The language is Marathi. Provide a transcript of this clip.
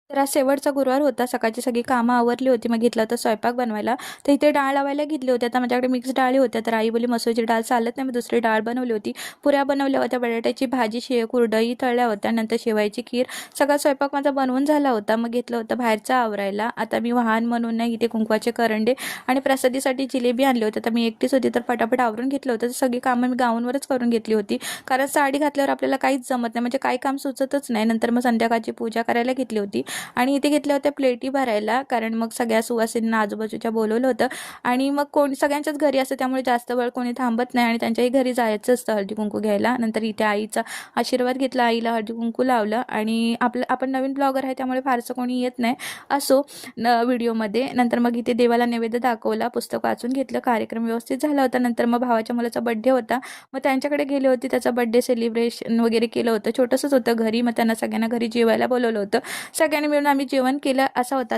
तर आज शेवटचा गुरुवार होता. सकाळची सगळी कामं आवरली होती. मग घेतलं होतं स्वयंपाक बनवायला. तर इथे डाळ लावायला घेतली होती. आता माझ्याकडे मिक्स डाळी होत्या. तर आई बोलली मसूरची डाळ चालत नाही. मग दुसरी डाळ बनवली होती. पुऱ्या बनवल्या होत्या. बटाट्याची भाजी, कुरडई तळल्या होत्या. नंतर शेवायची खीर. सगळा स्वयंपाक माझा बनवून झाला होता. मग घेतलं होतं बाहेरचं आवरायला. आता मी वाहन म्हणून नाही इथे कुंकवाचे करंडे आणि प्रसादीसाठी जिलेबी आणली होती. तर मी एकटीच होती तर पटापट आवरून घेतलं होतं. तर सगळी कामं मी गाऊनवरच करून घेतली होती. कारण साडी घातल्यावर आपल्याला काहीच जमत नाही. म्हणजे काही काम सुचतच नाही. नंतर मग संध्याकाळची पूजा करायला घेतली होती. आणि इथे घेतल्या होत्या प्लेटी भरायला, कारण मग सगळ्या सुवासिनींना आजूबाजूच्या बोलवलं होतं. आणि मग कोणी सगळ्यांच्याच घरी असतं त्यामुळे जास्त वेळ कोणी थांबत नाही आणि त्यांच्याही घरी जायचं असतं हळदी कुंकू घ्यायला. नंतर इथे आईचा आशीर्वाद घेतला, आईला हळदी कुंकू लावलं. आणि आपण नवीन ब्लॉगर आहे त्यामुळे फारसं कोणी येत नाही असो व्हिडिओमध्ये. नंतर मग इथे देवाला नैवेद्य दाखवला, पुस्तक वाचून घेतलं, कार्यक्रम व्यवस्थित झाला होता. नंतर मग भावाच्या मुलाचा बड्डे होता, मग त्यांच्याकडे गेले होते. त्याचा बड्डे सेलिब्रेशन वगैरे केलं होतं, छोटंसंच होतं घरी. मग त्यांना सगळ्यांना घरी जेवायला बोलवलं होतं. सगळ्यांनी मिळून आम्ही जेवण केलं असा होता